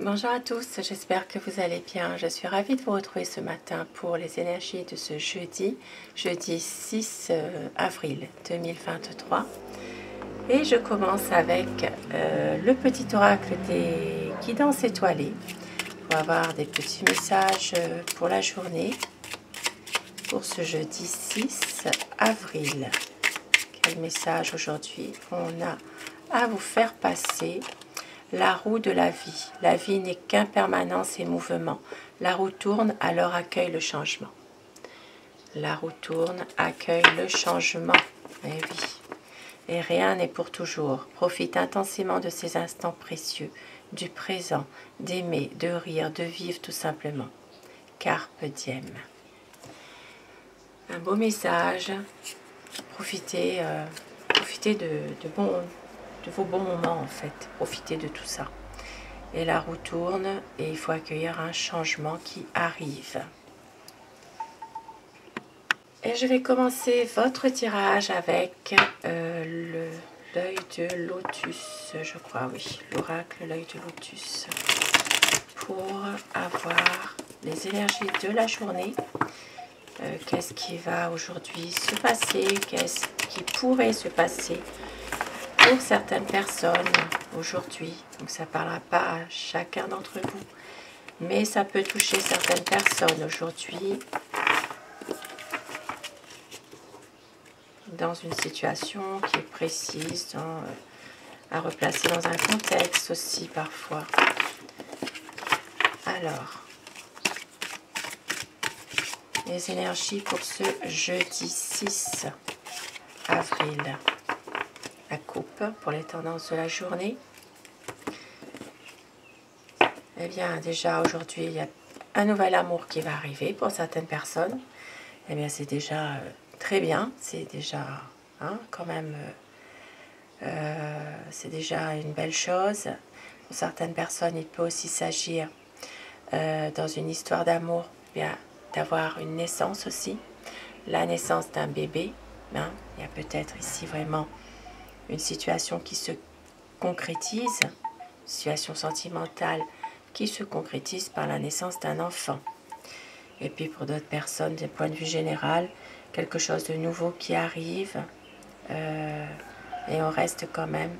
Bonjour à tous, j'espère que vous allez bien. Je suis ravie de vous retrouver ce matin pour les énergies de ce jeudi 6 avril 2023. Et je commence avec le petit oracle des guidances étoilées pour avoir des petits messages pour la journée pour ce jeudi 6 avril. Quel message aujourd'hui on a à vous faire passer? La roue de la vie. La vie n'est qu'impermanence et mouvement. La roue tourne, alors accueille le changement. La roue tourne, accueille le changement. Eh oui. Et rien n'est pour toujours. Profite intensément de ces instants précieux, du présent, d'aimer, de rire, de vivre tout simplement. Carpe diem. Un beau message. Profitez, de vos bons moments en fait. Profitez de tout ça. Et la roue tourne et il faut accueillir un changement qui arrive. Et je vais commencer votre tirage avec l'œil de lotus, je crois, oui, l'oracle l'œil de lotus, pour avoir les énergies de la journée. Qu'est-ce qui va aujourd'hui se passer? Qu'est-ce qui pourrait se passer pour certaines personnes aujourd'hui? Donc ça ne parlera pas à chacun d'entre vous, mais ça peut toucher certaines personnes aujourd'hui dans une situation qui est précise, à replacer dans un contexte aussi parfois. Alors, les énergies pour ce jeudi 6 avril. La coupe pour les tendances de la journée. Eh bien, déjà aujourd'hui, il y a un nouvel amour qui va arriver pour certaines personnes. Eh bien, c'est déjà très bien. C'est déjà, quand même, c'est déjà une belle chose. Pour certaines personnes, il peut aussi s'agir, dans une histoire d'amour, bien d'avoir une naissance aussi. La naissance d'un bébé. Il y a peut-être ici vraiment une situation qui se concrétise, une situation sentimentale qui se concrétise par la naissance d'un enfant. Et puis pour d'autres personnes, d'un point de vue général, quelque chose de nouveau qui arrive, et on reste quand même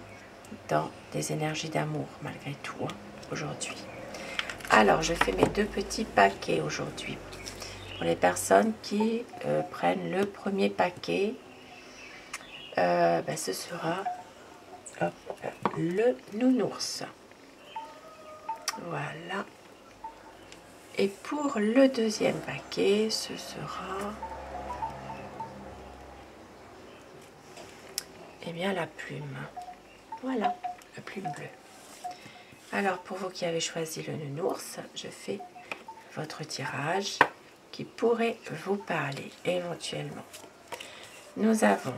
dans des énergies d'amour malgré tout aujourd'hui. Alors je fais mes deux petits paquets aujourd'hui. Pour les personnes qui prennent le premier paquet, ce sera le nounours. Voilà. Et pour le deuxième paquet, ce sera la plume. Voilà, la plume bleue. Alors pour vous qui avez choisi le nounours, je fais votre tirage qui pourrait vous parler éventuellement. Nous avons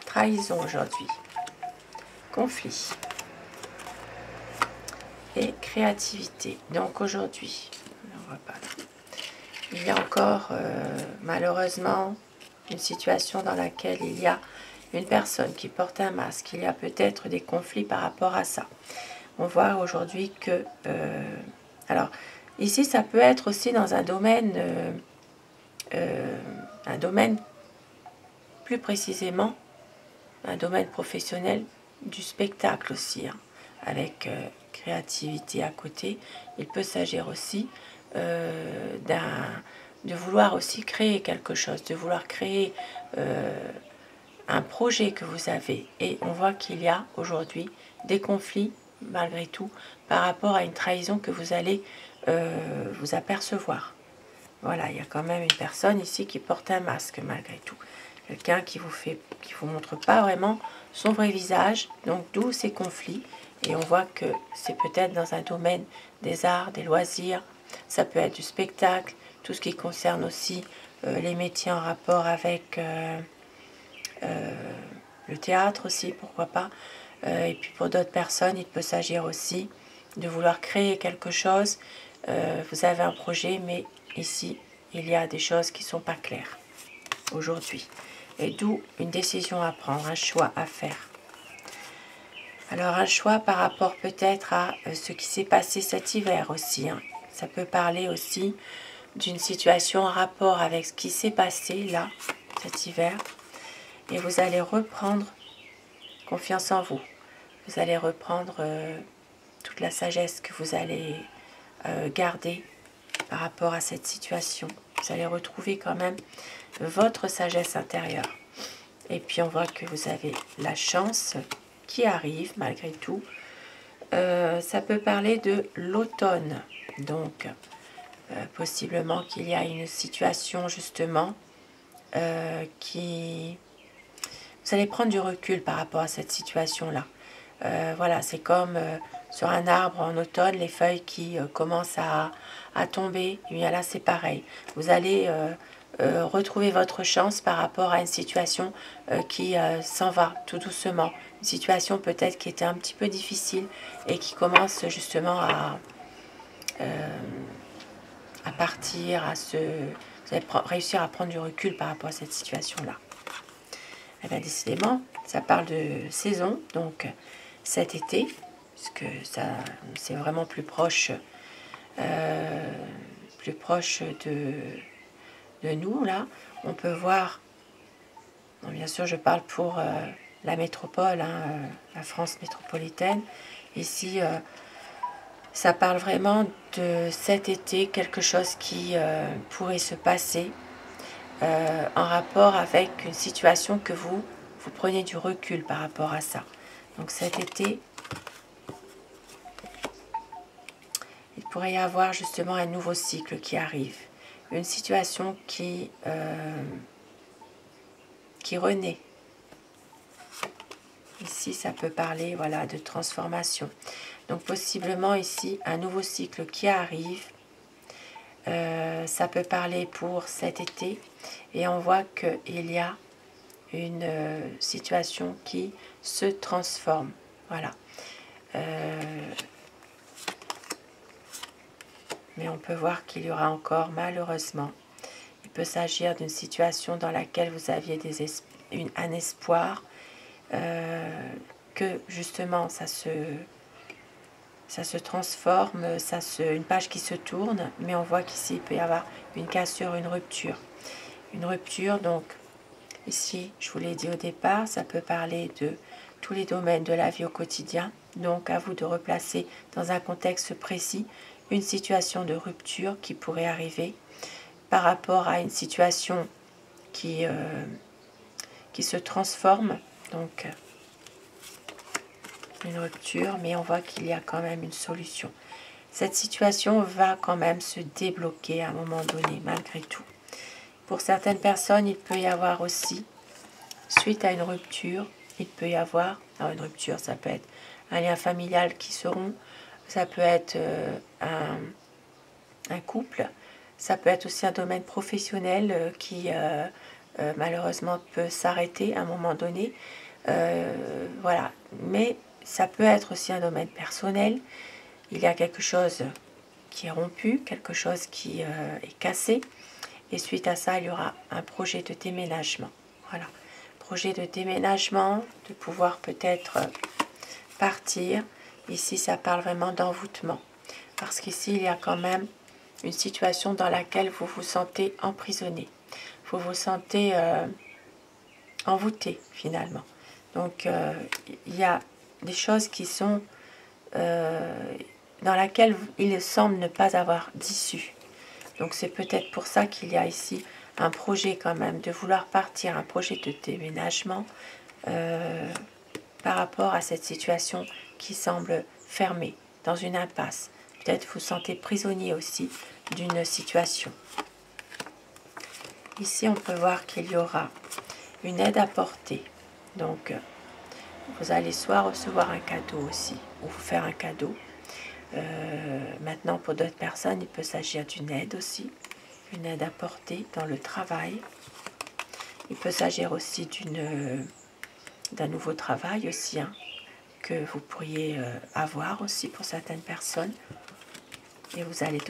trahison aujourd'hui, conflit et créativité. Donc aujourd'hui, on voit pas là. Il y a encore malheureusement une situation dans laquelle il y a une personne qui porte un masque. Il y a peut-être des conflits par rapport à ça. On voit aujourd'hui que... alors, ici, ça peut être aussi dans un domaine plus précisément, un domaine professionnel du spectacle aussi, avec créativité à côté. Il peut s'agir aussi de vouloir aussi créer quelque chose, de vouloir créer un projet que vous avez. Et on voit qu'il y a aujourd'hui des conflits, malgré tout, par rapport à une trahison que vous allez vous apercevoir. Voilà, il y a quand même une personne ici qui porte un masque, malgré tout. Quelqu'un qui vous montre pas vraiment son vrai visage, donc d'où ces conflits. Et on voit que c'est peut-être dans un domaine des arts, des loisirs, ça peut être du spectacle, tout ce qui concerne aussi les métiers en rapport avec le théâtre aussi, pourquoi pas. Et puis pour d'autres personnes, il peut s'agir aussi de vouloir créer quelque chose. Vous avez un projet, mais ici, il y a des choses qui ne sont pas claires aujourd'hui. Et d'où une décision à prendre, un choix à faire. Alors un choix par rapport peut-être à ce qui s'est passé cet hiver aussi, hein. Ça peut parler aussi d'une situation en rapport avec ce qui s'est passé là, cet hiver. Et vous allez reprendre confiance en vous. Vous allez reprendre toute la sagesse que vous allez garder par rapport à cette situation. Vous allez retrouver quand même votre sagesse intérieure. Et puis on voit que vous avez la chance qui arrive malgré tout. Ça peut parler de l'automne. Donc possiblement qu'il y a une situation justement qui... Vous allez prendre du recul par rapport à cette situation-là. Voilà, c'est comme sur un arbre en automne, les feuilles qui commencent à tomber. Et bien là, c'est pareil. Vous allez retrouver votre chance par rapport à une situation qui s'en va tout doucement. Une situation peut-être qui était un petit peu difficile et qui commence justement à partir, vous allez réussir à prendre du recul par rapport à cette situation-là. Et bien décidément, ça parle de saison, donc cet été, puisque c'est vraiment plus proche de nous, là. On peut voir, bon, bien sûr je parle pour la métropole, hein, la France métropolitaine. Ici, ça parle vraiment de cet été, quelque chose qui pourrait se passer en rapport avec une situation que vous prenez du recul par rapport à ça. Donc cet été, il pourrait y avoir justement un nouveau cycle qui arrive. Une situation qui renaît. Ici, ça peut parler voilà, de transformation. Donc possiblement ici, un nouveau cycle qui arrive. Ça peut parler pour cet été. Et on voit qu'il y a une situation qui se transforme. Voilà. Mais on peut voir qu'il y aura encore, malheureusement, il peut s'agir d'une situation dans laquelle vous aviez un espoir, que justement ça se transforme, une page qui se tourne, mais on voit qu'ici il peut y avoir une cassure, une rupture. Une rupture, donc ici, je vous l'ai dit au départ, ça peut parler de tous les domaines de la vie au quotidien. Donc à vous de replacer dans un contexte précis une situation de rupture qui pourrait arriver par rapport à une situation qui se transforme. Donc une rupture, mais on voit qu'il y a quand même une solution. Cette situation va quand même se débloquer à un moment donné, malgré tout. Pour certaines personnes, il peut y avoir aussi, suite à une rupture, il peut y avoir, alors une rupture, ça peut être un lien familial qui se rompt, ça peut être un couple, ça peut être aussi un domaine professionnel qui malheureusement peut s'arrêter à un moment donné. Voilà, mais ça peut être aussi un domaine personnel. Il y a quelque chose qui est rompu, quelque chose qui est cassé. Et suite à ça, il y aura un projet de déménagement. Voilà, projet de déménagement, de pouvoir peut-être partir. Ici, ça parle vraiment d'envoûtement. Parce qu'ici, il y a quand même une situation dans laquelle vous vous sentez emprisonné. Vous vous sentez envoûté, finalement. Donc, il y a des choses qui sont dans laquelle il semble ne pas avoir d'issue. Donc c'est peut-être pour ça qu'il y a ici un projet quand même de vouloir partir, un projet de déménagement par rapport à cette situation qui semble fermée, dans une impasse. Peut-être vous sentez prisonnier aussi d'une situation. Ici on peut voir qu'il y aura une aide apportée. Donc vous allez soit recevoir un cadeau aussi, ou vous faire un cadeau. Maintenant, pour d'autres personnes, il peut s'agir d'une aide aussi, une aide apportée dans le travail. Il peut s'agir aussi d'un nouveau travail aussi, hein, que vous pourriez avoir aussi pour certaines personnes. Et vous allez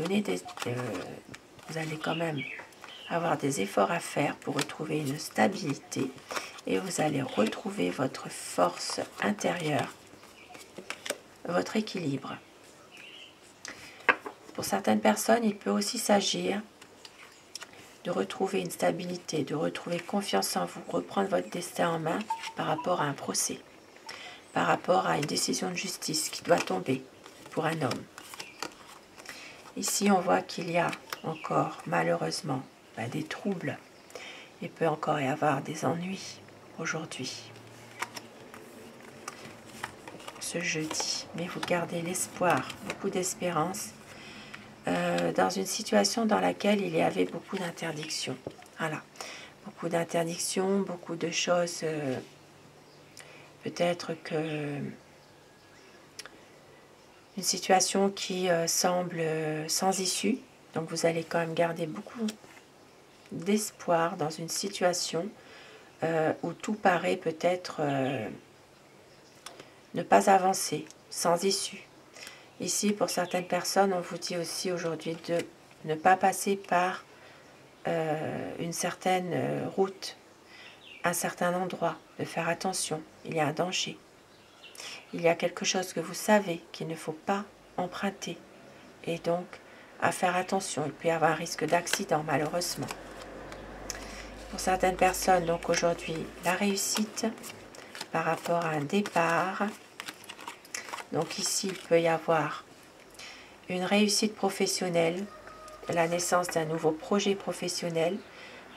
vous allez quand même avoir des efforts à faire pour retrouver une stabilité. Et vous allez retrouver votre force intérieure. votre équilibre. Pour certaines personnes, il peut aussi s'agir de retrouver une stabilité, de retrouver confiance en vous, reprendre votre destin en main par rapport à un procès, par rapport à une décision de justice qui doit tomber pour un homme. Ici, on voit qu'il y a encore, malheureusement, des troubles. Il peut encore y avoir des ennuis aujourd'hui, ce jeudi. Mais vous gardez l'espoir, beaucoup d'espérance, dans une situation dans laquelle il y avait beaucoup d'interdictions. Voilà, beaucoup d'interdictions, beaucoup de choses. Peut-être que une situation qui semble sans issue. Donc vous allez quand même garder beaucoup d'espoir dans une situation où tout paraît peut-être ne pas avancer, sans issue. Ici, pour certaines personnes, on vous dit aussi aujourd'hui de ne pas passer par une certaine route, un certain endroit, de faire attention, il y a un danger. Il y a quelque chose que vous savez qu'il ne faut pas emprunter. Et donc, à faire attention, il peut y avoir un risque d'accident, malheureusement. Pour certaines personnes, donc aujourd'hui, la réussite par rapport à un départ. Donc ici, il peut y avoir une réussite professionnelle, la naissance d'un nouveau projet professionnel,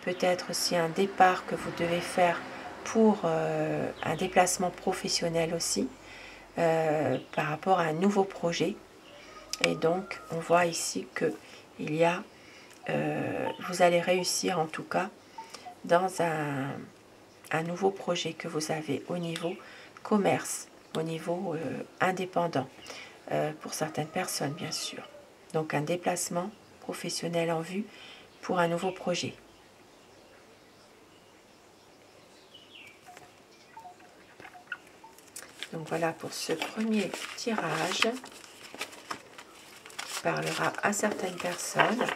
peut-être aussi un départ que vous devez faire pour un déplacement professionnel aussi, par rapport à un nouveau projet. Et donc, on voit ici que il y a, vous allez réussir en tout cas dans un nouveau projet que vous avez au niveau commerce, au niveau indépendant, pour certaines personnes bien sûr. Donc un déplacement professionnel en vue pour un nouveau projet. Donc voilà pour ce premier tirage qui parlera à certaines personnes.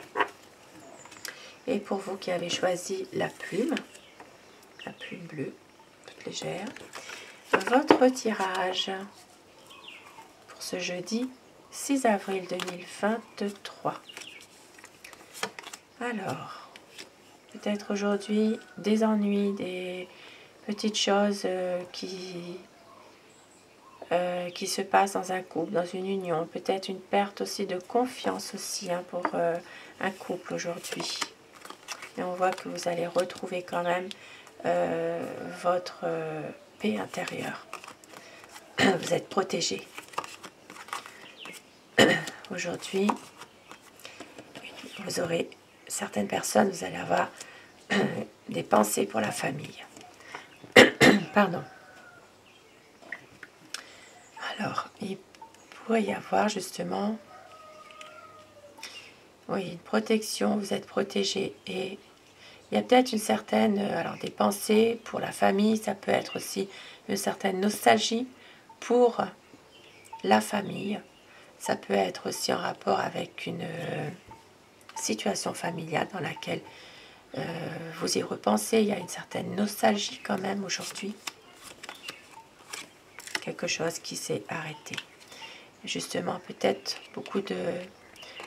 Et pour vous qui avez choisi la plume bleue, toute légère, votre tirage pour ce jeudi 6 avril 2023. Alors, peut-être aujourd'hui des ennuis, des petites choses qui se passent dans un couple, dans une union. Peut-être une perte aussi de confiance aussi pour un couple aujourd'hui. Et on voit que vous allez retrouver quand même votre paix intérieure. Vous êtes protégé. Aujourd'hui, vous aurez, certaines personnes, vous allez avoir des pensées pour la famille. Pardon. Alors, il pourrait y avoir justement, oui, une protection, vous êtes protégé et il y a peut-être une certaine, alors des pensées pour la famille, ça peut être aussi une certaine nostalgie pour la famille. Ça peut être aussi en rapport avec une situation familiale dans laquelle vous y repensez. Il y a une certaine nostalgie quand même aujourd'hui. Quelque chose qui s'est arrêté. Justement, peut-être beaucoup de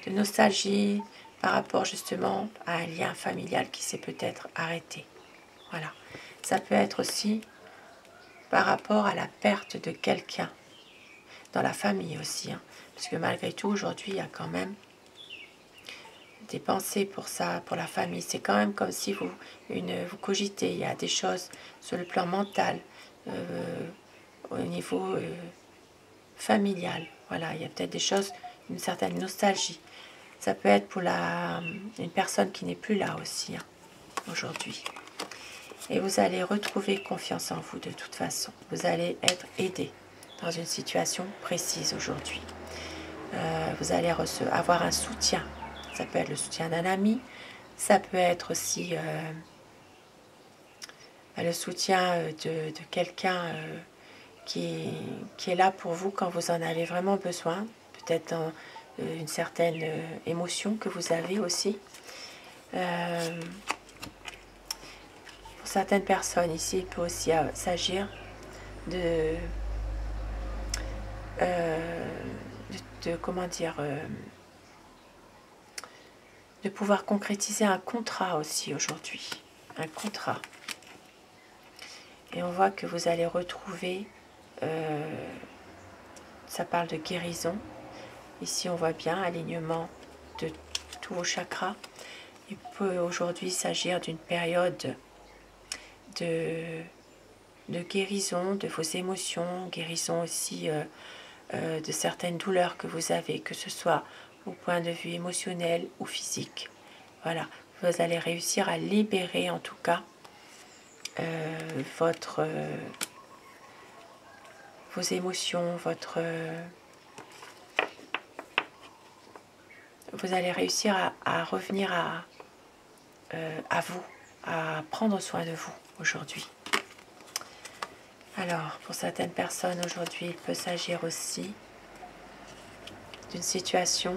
nostalgie par rapport justement à un lien familial qui s'est peut-être arrêté. Voilà. Ça peut être aussi par rapport à la perte de quelqu'un dans la famille aussi. Parce que malgré tout, aujourd'hui, il y a quand même des pensées pour ça, pour la famille. C'est quand même comme si vous cogitez. Il y a des choses sur le plan mental, au niveau familial. Voilà, il y a peut-être des choses, une certaine nostalgie. Ça peut être pour une personne qui n'est plus là aussi, aujourd'hui. Et vous allez retrouver confiance en vous de toute façon. Vous allez être aidé dans une situation précise aujourd'hui. Vous allez avoir un soutien. Ça peut être le soutien d'un ami. Ça peut être aussi le soutien de quelqu'un qui est là pour vous quand vous en avez vraiment besoin. Peut-être dans une certaine émotion que vous avez aussi. Pour certaines personnes ici, il peut aussi s'agir comment dire, de pouvoir concrétiser un contrat aussi aujourd'hui, un contrat. Et on voit que vous allez retrouver, ça parle de guérison. Ici on voit bien alignement de tous vos chakras. Il peut aujourd'hui s'agir d'une période de guérison de vos émotions, guérison aussi de certaines douleurs que vous avez, que ce soit au point de vue émotionnel ou physique. Voilà, vous allez réussir à libérer en tout cas vos émotions, vous allez réussir à revenir à vous, à prendre soin de vous aujourd'hui. Alors, pour certaines personnes aujourd'hui, il peut s'agir aussi d'une situation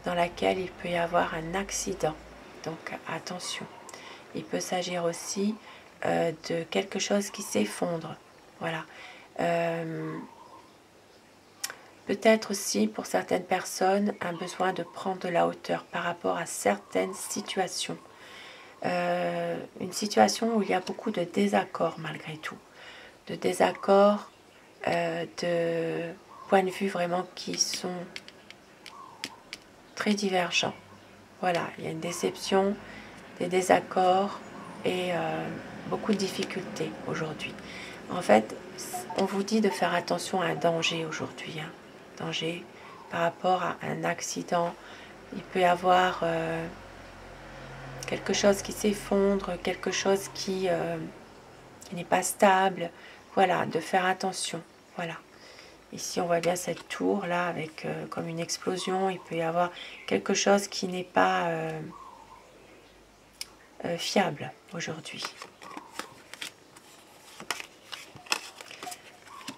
dans laquelle il peut y avoir un accident. Donc, attention. Il peut s'agir aussi de quelque chose qui s'effondre. Voilà. Peut-être aussi, pour certaines personnes, un besoin de prendre de la hauteur par rapport à certaines situations. Une situation où il y a beaucoup de désaccords malgré tout. De désaccords, de points de vue vraiment qui sont très divergents. Voilà, il y a une déception, des désaccords et beaucoup de difficultés aujourd'hui. En fait, on vous dit de faire attention à un danger aujourd'hui. Hein. Danger par rapport à un accident. Il peut y avoir quelque chose qui s'effondre, quelque chose qui n'est pas stable. Voilà, de faire attention. Voilà. Ici, on voit bien cette tour là avec comme une explosion. Il peut y avoir quelque chose qui n'est pas fiable aujourd'hui.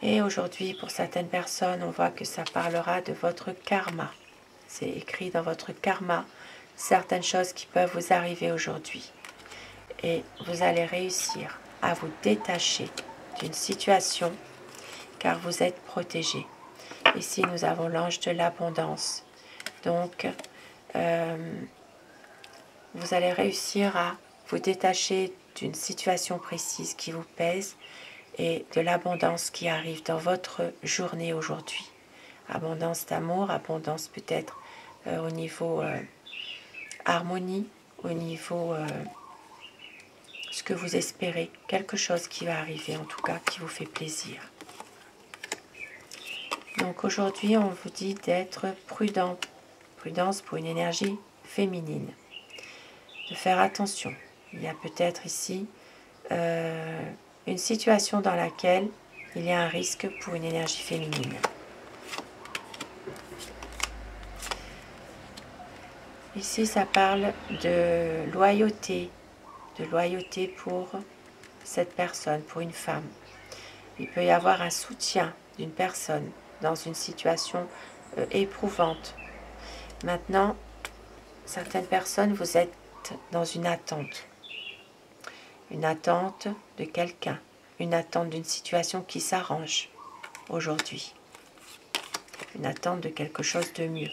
Et aujourd'hui, pour certaines personnes, on voit que ça parlera de votre karma. C'est écrit dans votre karma certaines choses qui peuvent vous arriver aujourd'hui. Et vous allez réussir à vous détacher d'une situation car vous êtes protégé. Ici, nous avons l'ange de l'abondance. Donc, vous allez réussir à vous détacher d'une situation précise qui vous pèse et de l'abondance qui arrive dans votre journée aujourd'hui. Abondance d'amour, abondance peut-être au niveau harmonie, au niveau ce que vous espérez, quelque chose qui va arriver en tout cas qui vous fait plaisir. Donc aujourd'hui on vous dit d'être prudent, prudence pour une énergie féminine, de faire attention. Il y a peut-être ici une situation dans laquelle il y a un risque pour une énergie féminine. Ici, ça parle de loyauté pour cette personne, pour une femme. Il peut y avoir un soutien d'une personne dans une situation éprouvante. Maintenant, certaines personnes, vous êtes dans une attente de quelqu'un, une attente d'une situation qui s'arrange aujourd'hui, une attente de quelque chose de mieux.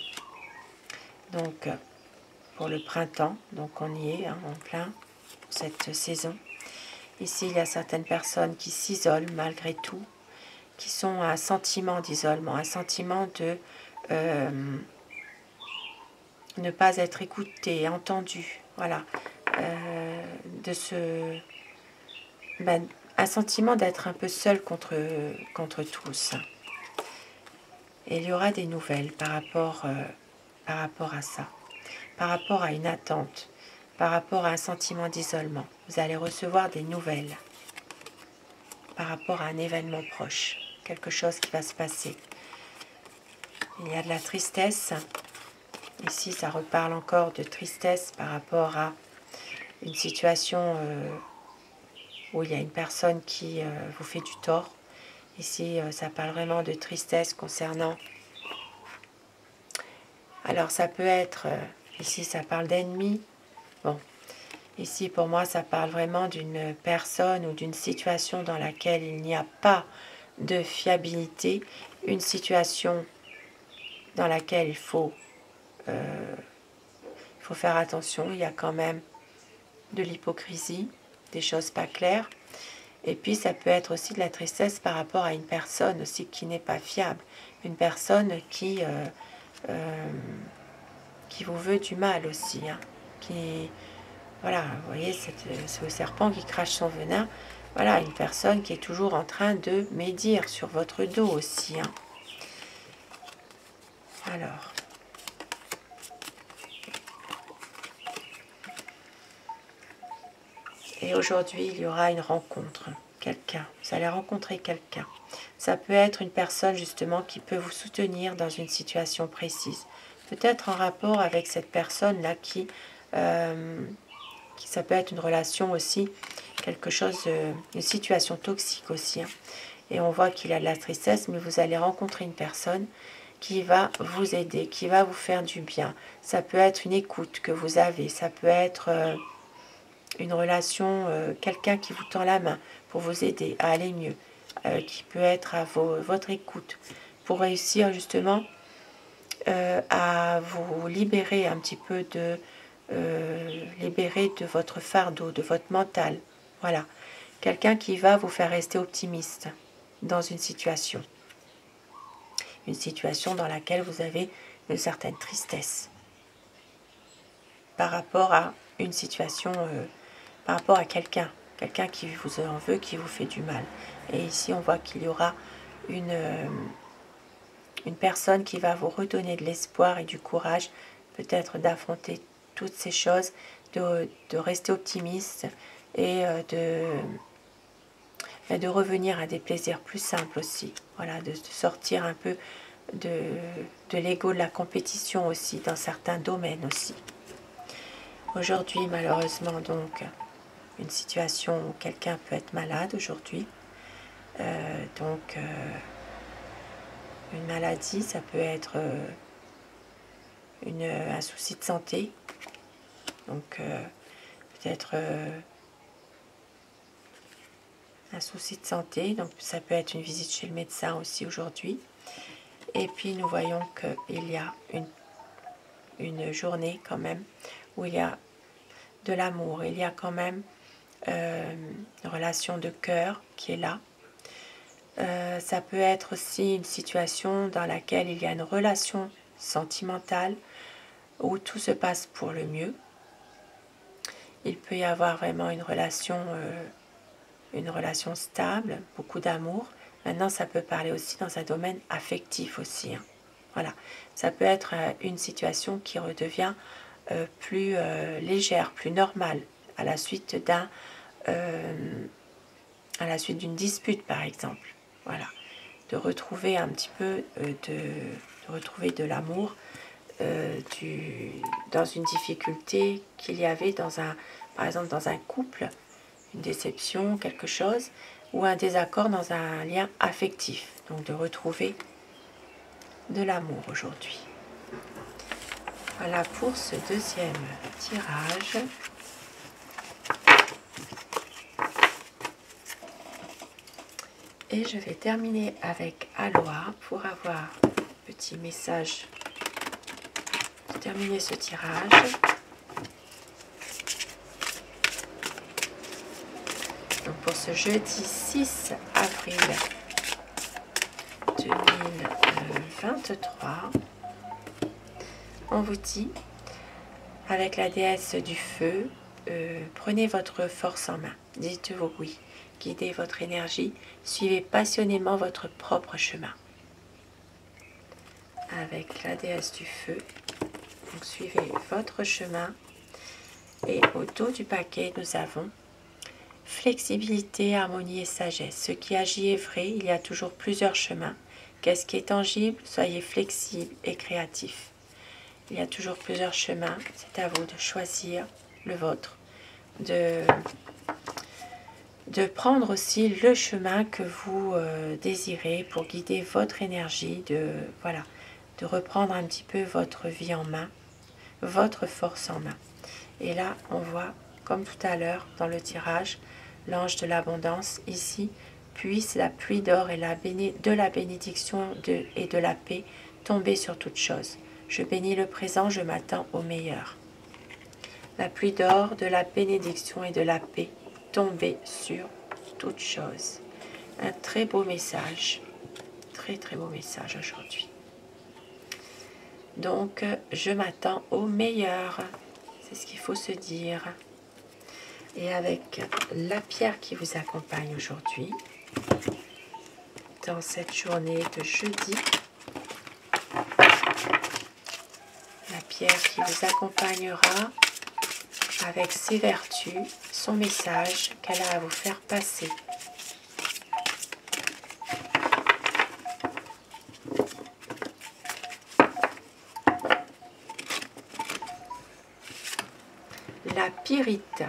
Donc, pour le printemps, donc on y est, hein, en plein, pour cette saison. Ici, il y a certaines personnes qui s'isolent malgré tout, qui sont à un sentiment d'isolement, un sentiment de ne pas être écouté, entendu, voilà, un sentiment d'être un peu seul contre tous. Et il y aura des nouvelles par rapport à ça, par rapport à une attente, par rapport à un sentiment d'isolement. Vous allez recevoir des nouvelles par rapport à un événement proche, quelque chose qui va se passer. Il y a de la tristesse. Ici, ça reparle encore de tristesse par rapport à une situation où il y a une personne qui vous fait du tort. Ici, ça parle vraiment de tristesse concernant... Alors, ça peut être... ici, ça parle d'ennemis. Bon, ici, pour moi, ça parle vraiment d'une personne ou d'une situation dans laquelle il n'y a pas de fiabilité, une situation dans laquelle il faut faire attention. Il y a quand même de l'hypocrisie, des choses pas claires. Et puis ça peut être aussi de la tristesse par rapport à une personne aussi qui n'est pas fiable, une personne qui vous veut du mal aussi, hein, qui, voilà, vous voyez, c'est le serpent qui crache son venin. Voilà, une personne qui est toujours en train de médire sur votre dos aussi, hein. Alors, et aujourd'hui, il y aura une rencontre, quelqu'un. Vous allez rencontrer quelqu'un. Ça peut être une personne justement qui peut vous soutenir dans une situation précise. Peut-être en rapport avec cette personne-là qui ça peut être une relation aussi, quelque chose, une situation toxique aussi, hein. Et on voit qu'il a de la tristesse, mais vous allez rencontrer une personne qui va vous aider, qui va vous faire du bien. Ça peut être une écoute que vous avez, ça peut être une relation, quelqu'un qui vous tend la main pour vous aider à aller mieux, qui peut être à votre écoute, pour réussir justement à vous libérer un petit peu libérer de votre fardeau, de votre mental. Voilà, quelqu'un qui va vous faire rester optimiste dans une situation dans laquelle vous avez une certaine tristesse par rapport à une situation, par rapport à quelqu'un qui vous en veut, qui vous fait du mal. Et ici, on voit qu'il y aura une personne qui va vous redonner de l'espoir et du courage, peut-être d'affronter toutes ces choses, de rester optimiste et de revenir à des plaisirs plus simples aussi. Voilà, de sortir un peu de l'ego de la compétition aussi, dans certains domaines aussi. Aujourd'hui, malheureusement, donc, une situation où quelqu'un peut être malade aujourd'hui. Une maladie, ça peut être un souci de santé. Donc, peut-être un souci de santé. Donc, ça peut être une visite chez le médecin aussi aujourd'hui. Et puis, nous voyons qu'il y a une journée quand même où il y a de l'amour. Il y a quand même une relation de cœur qui est là. Ça peut être aussi une situation dans laquelle il y a une relation sentimentale où tout se passe pour le mieux. Il peut y avoir vraiment une relation stable, beaucoup d'amour. Maintenant, ça peut parler aussi dans un domaine affectif aussi, hein. Voilà, ça peut être une situation qui redevient plus légère, plus normale, à la suite d'une dispute par exemple. Voilà, de retrouver un petit peu de retrouver de l'amour dans une difficulté qu'il y avait par exemple dans un couple, une déception, quelque chose, ou un désaccord dans un lien affectif. Donc de retrouver de l'amour aujourd'hui. Voilà pour ce deuxième tirage. Et je vais terminer avec Aloha pour avoir un petit message. Terminer ce tirage. Donc pour ce jeudi 6 avril 2023, on vous dit, avec la déesse du feu, prenez votre force en main, dites-vous oui, guidez votre énergie, suivez passionnément votre propre chemin. Avec la déesse du feu, donc suivez votre chemin. Et au dos du paquet, nous avons flexibilité, harmonie et sagesse. Ce qui agit est vrai, il y a toujours plusieurs chemins. Qu'est-ce qui est tangible? Soyez flexible et créatif. Il y a toujours plusieurs chemins, c'est à vous de choisir le vôtre, de prendre aussi le chemin que vous désirez pour guider votre énergie, de reprendre un petit peu votre vie en main, votre force en main. Et là, on voit, comme tout à l'heure dans le tirage, l'ange de l'abondance ici puisse la pluie d'or et de la bénédiction et de la paix tomber sur toute chose. Je bénis le présent, je m'attends au meilleur. La pluie d'or, de la bénédiction et de la paix tomber sur toute chose. Un très beau message, très très beau message aujourd'hui. Donc, je m'attends au meilleur, c'est ce qu'il faut se dire. Et avec la pierre qui vous accompagne aujourd'hui, dans cette journée de jeudi, la pierre qui vous accompagnera avec ses vertus, son message qu'elle a à vous faire passer. La pyrite.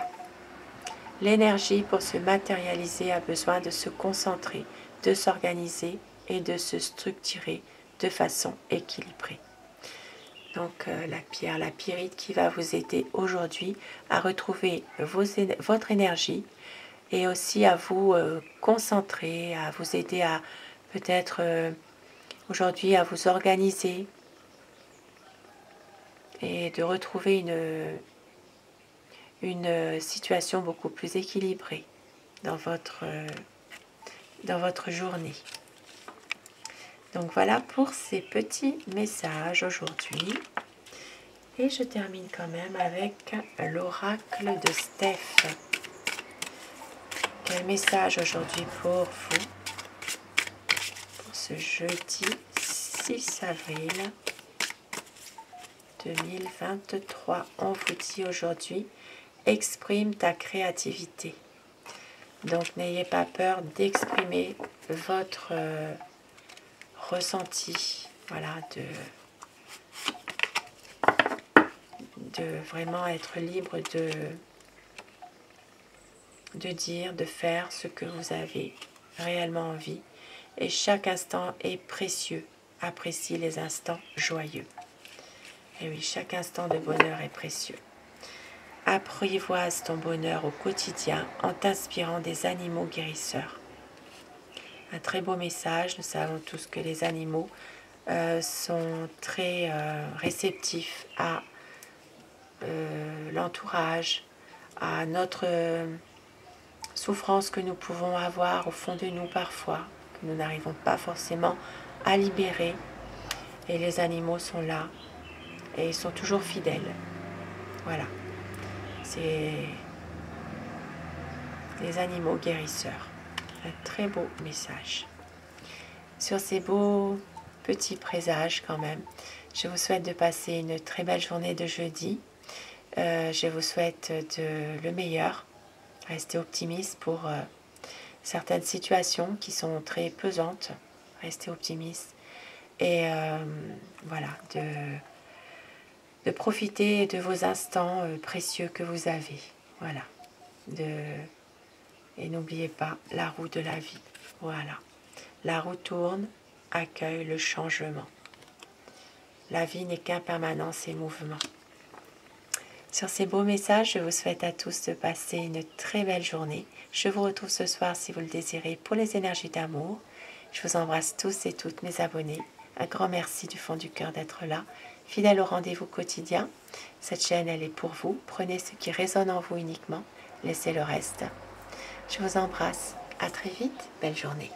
L'énergie pour se matérialiser a besoin de se concentrer, de s'organiser et de se structurer de façon équilibrée. Donc la pierre, la pyrite qui va vous aider aujourd'hui à retrouver votre énergie et aussi à vous concentrer, à vous aider à peut-être aujourd'hui à vous organiser et de retrouver une situation beaucoup plus équilibrée dans votre journée. Donc voilà pour ces petits messages aujourd'hui. Et je termine quand même avec l'oracle de Steph. Quel message aujourd'hui pour vous, pour ce jeudi 6 avril 2023. On vous dit aujourd'hui, exprime ta créativité. Donc n'ayez pas peur d'exprimer votre ressenti, voilà, de vraiment être libre de dire, de faire ce que vous avez réellement envie. Et chaque instant est précieux. Apprécie les instants joyeux. Et oui, chaque instant de bonheur est précieux. Apprivoise ton bonheur au quotidien en t'inspirant des animaux guérisseurs. Un très beau message. Nous savons tous que les animaux sont très réceptifs à l'entourage, à notre souffrance que nous pouvons avoir au fond de nous parfois, que nous n'arrivons pas forcément à libérer. Et les animaux sont là et ils sont toujours fidèles. Voilà. C'est les animaux guérisseurs. Un très beau message. Sur ces beaux petits présages quand même, je vous souhaite de passer une très belle journée de jeudi. Je vous souhaite le meilleur. Restez optimiste pour certaines situations qui sont très pesantes. Restez optimiste. Et voilà, de profiter de vos instants précieux que vous avez. Voilà. Et n'oubliez pas la roue de la vie. Voilà. La roue tourne, accueille le changement. La vie n'est qu'impermanence et mouvement. Sur ces beaux messages, je vous souhaite à tous de passer une très belle journée. Je vous retrouve ce soir si vous le désirez pour les énergies d'amour. Je vous embrasse tous et toutes mes abonnés. Un grand merci du fond du cœur d'être là. Fidèle au rendez-vous quotidien. Cette chaîne, elle est pour vous. Prenez ce qui résonne en vous uniquement. Laissez le reste. Je vous embrasse. À très vite. Belle journée.